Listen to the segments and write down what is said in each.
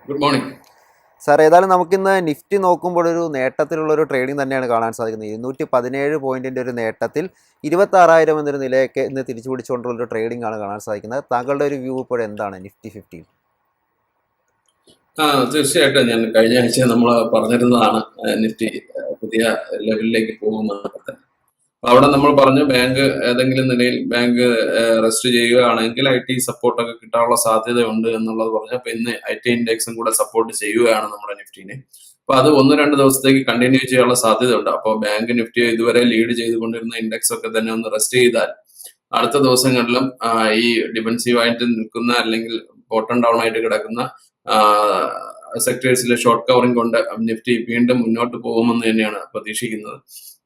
Good morning. Sir, ഏതായാലും നമുക്കിന്ന് Nifty നോക്കുമ്പോൾ ഒരു നേട്ടത്തിലുള്ളൊരു ട്രേഡിംഗ് തന്നെയാണ് കാണാൻ സാധിക്കുന്നത്. 217 പോയിന്റിൻ്റെ ഒരു നേട്ടത്തിൽ 26,000 എന്നൊരു നിലയൊക്കെ ഇന്ന് തിരിച്ചു പിടിച്ചുകൊണ്ടുള്ളൊരു ട്രേഡിംഗ് ആണ് കാണാൻ സാധിക്കുന്നത്. താങ്കളുടെ ഒരു വ്യൂ ഇപ്പോൾ എന്താണ് നിഫ്റ്റി 50? തീർച്ചയായിട്ടും ഞാൻ കഴിഞ്ഞ ആഴ്ച നമ്മൾ പറഞ്ഞിരുന്നതാണ് നിഫ്റ്റി പുതിയ ലെവലിലേക്ക് പോകുന്നത്. അവിടെ നമ്മൾ പറഞ്ഞു ബാങ്ക് ഏതെങ്കിലും നിലയിൽ ബാങ്ക് റെസ്റ്റ് ചെയ്യുകയാണെങ്കിൽ IT സപ്പോർട്ടൊക്കെ കിട്ടാനുള്ള സാധ്യതയുണ്ട് എന്നുള്ളത് പറഞ്ഞു. അപ്പൊ ഇന്ന് IT ഇൻഡെക്സും കൂടെ സപ്പോർട്ട് ചെയ്യുകയാണ് നമ്മുടെ നിഫ്റ്റിനെ. അപ്പൊ അത് 1-2 ദിവസത്തേക്ക് കണ്ടിന്യൂ ചെയ്യാനുള്ള സാധ്യതയുണ്ട്. അപ്പോൾ ബാങ്ക് നിഫ്റ്റി ഇതുവരെ ലീഡ് ചെയ്തുകൊണ്ടിരുന്ന ഇൻഡെക്സ് ഒക്കെ തന്നെ ഒന്ന് റെസ്റ്റ് ചെയ്താൽ അടുത്ത ദിവസങ്ങളിലും ഈ ഡിഫൻസീവ് ആയിട്ട് നിൽക്കുന്ന അല്ലെങ്കിൽ ബോട്ടം ഡൗൺ ആയിട്ട് കിടക്കുന്ന സെക്ടേഴ്സിലെ ഷോർട്ട് കവറിംഗ് കൊണ്ട് നിഫ്റ്റി വീണ്ടും മുന്നോട്ട് പോകുമെന്ന് തന്നെയാണ് പ്രതീക്ഷിക്കുന്നത്.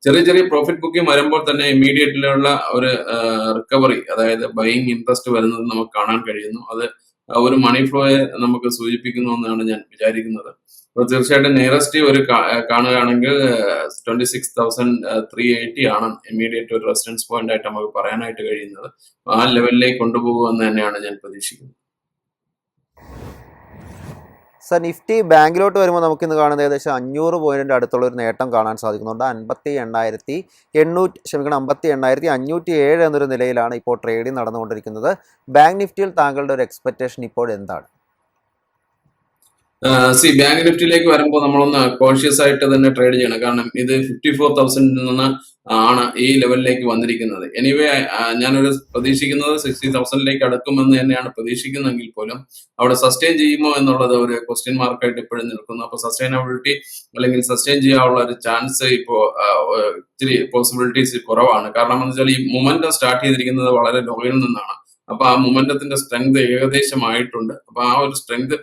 ചെറിയ ചെറിയ പ്രോഫിറ്റ് ബുക്കിംഗ് വരുമ്പോൾ തന്നെ ഇമ്മീഡിയറ്റ്ലിയുള്ള ഒരു റിക്കവറി, അതായത് ബൈയിങ് ഇൻട്രസ്റ്റ് വരുന്നത് നമുക്ക് കാണാൻ കഴിയുന്നു. അത് ഒരു മണി ഫ്ലോയെ നമുക്ക് സൂചിപ്പിക്കുന്നു എന്നാണ് ഞാൻ വിചാരിക്കുന്നത്. അപ്പോൾ തീർച്ചയായിട്ടും നിയറസ്റ്റ് ഒരു കാണുകയാണെങ്കിൽ 26,380 ആണ് ഇമ്മീഡിയറ്റ് ഒരു റെസിസ്റ്റൻസ് പോയിന്റ് ആയിട്ട് നമുക്ക് പറയാനായിട്ട് കഴിയുന്നത്. ആ ലെവലിലേക്ക് കൊണ്ടുപോകുമെന്ന് തന്നെയാണ് ഞാൻ പ്രതീക്ഷിക്കുന്നത്. സാർ, നിഫ്റ്റി ബാങ്കിലോട്ട് വരുമ്പോൾ നമുക്കിന്ന് കാണുന്നത് ഏകദേശം 500 പോയിന്റിൻ്റെ അടുത്തുള്ളൊരു നേട്ടം കാണാൻ സാധിക്കുന്നുണ്ട്. 58,507 എന്നൊരു നിലയിലാണ് ഇപ്പോൾ ട്രേഡിംഗ് നടന്നുകൊണ്ടിരിക്കുന്നത്. ബാങ്ക് നിഫ്റ്റിയിൽ താങ്കളുടെ ഒരു എക്സ്പെക്റ്റേഷൻ ഇപ്പോൾ എന്താണ്? ബാങ്ക് നിഫ്റ്റിയിലേക്ക് വരുമ്പോൾ നമ്മളൊന്ന് കോൺഷ്യസ് ആയിട്ട് തന്നെ ട്രേഡ് ചെയ്യണം. കാരണം ഇത് 54,000 നിന്ന് ആണ് ഈ ലെവലിലേക്ക് വന്നിരിക്കുന്നത്. എനിവേ ഞാനൊരു പ്രതീക്ഷിക്കുന്നത് 60,000 അടുക്കുമെന്ന് തന്നെയാണ് പ്രതീക്ഷിക്കുന്നതെങ്കിൽ പോലും അവിടെ സസ്റ്റെയിൻ ചെയ്യുമോ എന്നുള്ളത് ഒരു ക്വസ്റ്റ്യൻ മാർക്കായിട്ട് ഇപ്പോഴും നിൽക്കുന്നു. അപ്പൊ സസ്റ്റൈനബിലിറ്റി അല്ലെങ്കിൽ സസ്റ്റെയിൻ ചെയ്യാനുള്ള ഒരു ചാൻസ് ഇപ്പോ ഇത്തിരി പോസിബിലിറ്റീസ് കുറവാണ്. കാരണം എന്ന് വെച്ചാൽ ഈ മൊമെന്റം സ്റ്റാർട്ട് ചെയ്തിരിക്കുന്നത് വളരെ ലോയിൽ നിന്നാണ്. അപ്പൊ ആ മൊമെന്റത്തിന്റെ സ്ട്രെങ്ത് ഏകദേശമായിട്ടുണ്ട്. അപ്പൊ ആ ഒരു സ്ട്രെങ്ത്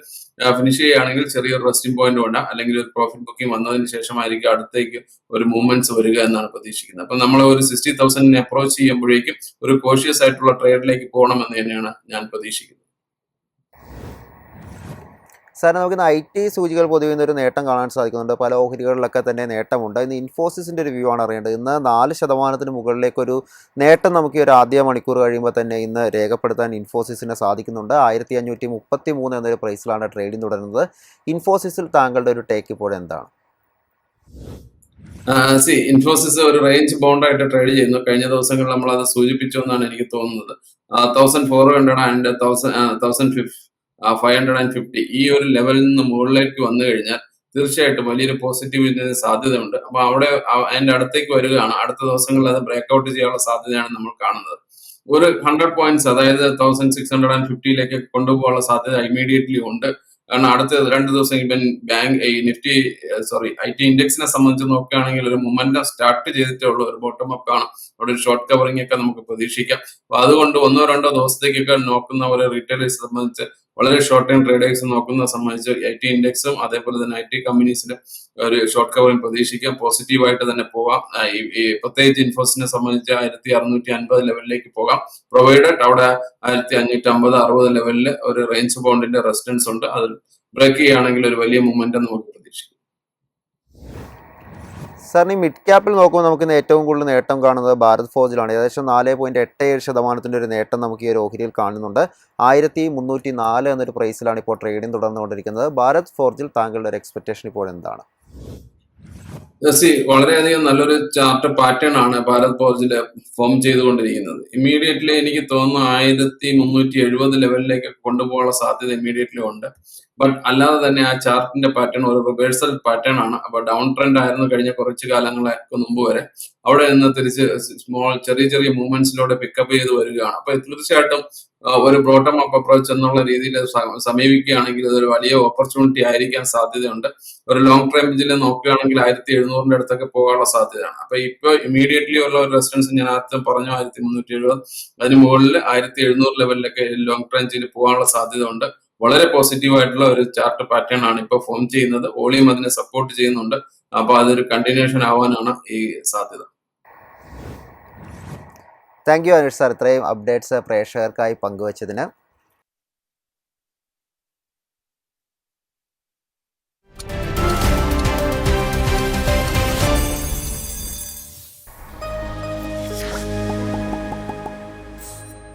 ഫിനിഷ് ചെയ്യുകയാണെങ്കിൽ ചെറിയൊരു റെസ്റ്റിംഗ് പോയിന്റ് വേണ്ട, അല്ലെങ്കിൽ ഒരു പ്രോഫിറ്റ് ബുക്കിംഗ് വന്നതിന് ശേഷമായിരിക്കും അടുത്തേക്ക് ഒരു മൂവ്മെന്റ്സ് വരിക എന്നാണ് പ്രതീക്ഷിക്കുന്നത്. അപ്പൊ നമ്മൾ ഒരു 60,000 അപ്രോച്ച് ചെയ്യുമ്പോഴേക്കും ഒരു കോഷ്യസ് ആയിട്ടുള്ള ട്രേഡിലേക്ക് പോകണമെന്ന് തന്നെയാണ് ഞാൻ പ്രതീക്ഷിക്കുന്നത്. സാർ, നമുക്കിന്ന് IT സൂചികൾ പൊതുവെ ഒരു നേട്ടം കാണാൻ സാധിക്കുന്നുണ്ട്. പല ഓഹരികളിലൊക്കെ തന്നെ നേട്ടമുണ്ട്. ഇന്ന് ഇൻഫോസിസിൻ്റെ ഒരു വ്യൂ ആണ് അറിയേണ്ടത്. ഇന്ന് 4% മുകളിലേക്കൊരു നേട്ടം നമുക്ക് ഈ ഒരു ആദ്യ മണിക്കൂർ കഴിയുമ്പോൾ തന്നെ ഇന്ന് രേഖപ്പെടുത്താൻ ഇൻഫോസിസിന് സാധിക്കുന്നുണ്ട്. 1533 എന്നൊരു പ്രൈസിലാണ് ട്രേഡിംഗ് തുടരുന്നത്. ഇൻഫോസിസിൽ താങ്കളുടെ ഒരു ടേക്ക് ഇപ്പോൾ എന്താണ്? ഇൻഫോസിസ് ഒരു റേഞ്ച് ബൗണ്ട് ആയിട്ട് ട്രേഡ് ചെയ്യുന്നു. കഴിഞ്ഞ ദിവസങ്ങളിൽ നമ്മൾ അത് സൂചിപ്പിച്ചു എന്നാണ് എനിക്ക് തോന്നുന്നത്. 1400 ആൻഡ് 550 ഈ ഒരു ലെവലിൽ നിന്ന് മുകളിലേക്ക് വന്നു കഴിഞ്ഞാൽ തീർച്ചയായിട്ടും വലിയൊരു പോസിറ്റീവിന് സാധ്യതയുണ്ട്. അപ്പൊ അവിടെ അതിന്റെ അടുത്തേക്ക് വരികയാണ്. അടുത്ത ദിവസങ്ങളിൽ അത് ബ്രേക്ക്ഔട്ട് ചെയ്യാനുള്ള സാധ്യതയാണ് നമ്മൾ കാണുന്നത്. ഒരു 100 പോയിന്റ്സ്, അതായത് 1650 കൊണ്ടുപോകാനുള്ള സാധ്യത ഇമ്മീഡിയറ്റ്ലി ഉണ്ട്. കാരണം അടുത്ത 2 ദിവസം ഇവൻ നിഫ്റ്റി IT ഇൻഡെക്സിനെ സംബന്ധിച്ച് നോക്കുകയാണെങ്കിൽ ഒരു മൊമെന്റം സ്റ്റാർട്ട് ചെയ്തിട്ടേ ഉള്ളൂ. ഒരു ബോട്ടം അപ്പ് ആണ്. അവിടെ ഒരു ഷോർട്ട് കവറിംഗ് ഒക്കെ നമുക്ക് പ്രതീക്ഷിക്കാം. അപ്പൊ അതുകൊണ്ട് 1-2 ദിവസത്തേക്കൊക്കെ നോക്കുന്ന ഒരു റീറ്റെയിലേഴ്സ് സംബന്ധിച്ച്, വളരെ ഷോർട്ട് ടൈം ട്രേഡേഴ്സ് നോക്കുന്ന സംബന്ധിച്ച് IT ഇൻഡെക്സും അതേപോലെ തന്നെ IT കമ്പനീസിനും ഒരു ഷോർട്ട് കവറിംഗ് പ്രതീക്ഷിക്കാം. പോസിറ്റീവായിട്ട് തന്നെ പോകാം. പ്രത്യേകിച്ച് ഇൻഫോസിനെ സംബന്ധിച്ച് 1650 ലെവലിലേക്ക് പോകാം. പ്രൊവൈഡഡ് അവിടെ 1550-60 ലെവലിൽ ഒരു റേഞ്ച് ബൗണ്ടിന്റെ റെസിസ്റ്റൻസ് ഉണ്ട്. അത് ബ്രേക്ക് ചെയ്യുകയാണെങ്കിൽ ഒരു വലിയ മൂവ്മെന്റ് നമുക്ക് പ്രതീക്ഷിക്കാം. സാറിന് മിഡ് ക്യാപ്പിൽ നോക്കുമ്പോൾ നമുക്ക് ഏറ്റവും കൂടുതൽ നേട്ടം കാണുന്നത് ഭാരത് ഫോർജിലാണ്. ഏകദേശം 4.87% ഒരു നേട്ടം നമുക്ക് ഈ ഒരു ഓഹരിയിൽ കാണുന്നുണ്ട്. 1304 എന്നൊരു പ്രൈസിലാണ് ഇപ്പോൾ ട്രേഡിംഗ് തുടർന്നുകൊണ്ടിരിക്കുന്നത്. ഭാരത് ഫോർജിൽ താങ്കളുടെ ഒരു എക്സ്പെക്റ്റേഷൻ ഇപ്പോൾ എന്താണ്? വളരെയധികം നല്ലൊരു ചാർട്ട് പാറ്റേൺ ആണ് ഭാരത് ഫോർജില് ഫോം ചെയ്തുകൊണ്ടിരിക്കുന്നത്. ഇമ്മീഡിയറ്റ്ലി എനിക്ക് തോന്നുന്നു 1370 ലെവലിലേക്ക് കൊണ്ടുപോകാനുള്ള സാധ്യത ഇമ്മീഡിയറ്റ്ലി ഉണ്ട്. ബട്ട് അല്ലാതെ തന്നെ ആ ചാർട്ടിന്റെ പാറ്റേൺ ഒരു റിവേഴ്സൽ പാറ്റേൺ ആണ്. അപ്പൊ ഡൗൺ ട്രെൻഡ് ആയിരുന്നു കഴിഞ്ഞ കുറച്ച് കാലങ്ങൾക്ക് മുമ്പ് വരെ. അവിടെ നിന്ന് തിരിച്ച് ചെറിയ ചെറിയ മൂവ്മെന്റ്സിലൂടെ പിക്കപ്പ് ചെയ്ത് വരികയാണ്. അപ്പൊ തീർച്ചയായിട്ടും ഒരു ബോട്ടം അപ്പ് അപ്രോച്ച് എന്നുള്ള രീതിയിൽ സമീപിക്കുകയാണെങ്കിൽ ഇതൊരു വലിയ ഓപ്പർച്യൂണിറ്റി ആയിരിക്കാൻ സാധ്യതയുണ്ട്. ഒരു ലോങ് ടൈമിൽ നോക്കുകയാണെങ്കിൽ 1700 അടുത്തൊക്കെ പോകാനുള്ള സാധ്യതയാണ്. അപ്പൊ ഇപ്പൊ ഇമ്മീഡിയറ്റ്ലി ഉള്ള ഒരു റെസിസ്റ്റൻസ് ഞാൻ ആദ്യം പറഞ്ഞു 1370, അതിന് മുകളിൽ 1700 ലെവലിലൊക്കെ ലോങ് റേഞ്ചിൽ പോകാനുള്ള സാധ്യത ഉണ്ട്. വളരെ പോസിറ്റീവ് ആയിട്ടുള്ള ഒരു ചാർട്ട് പാറ്റേൺ ആണ് ഇപ്പോൾ ഫോം ചെയ്യുന്നത്. വോളിയം അതിനെ സപ്പോർട്ട് ചെയ്യുന്നുണ്ട്. അപ്പൊ അതൊരു കണ്ടിന്യൂഷൻ ആവാനാണ് ഈ സാധ്യത. താങ്ക് യു അനിഷ് സാർ, ഇത്രയും അപ്ഡേറ്റ്സ് പ്രേക്ഷകർക്കായി പങ്കുവച്ചതിന്.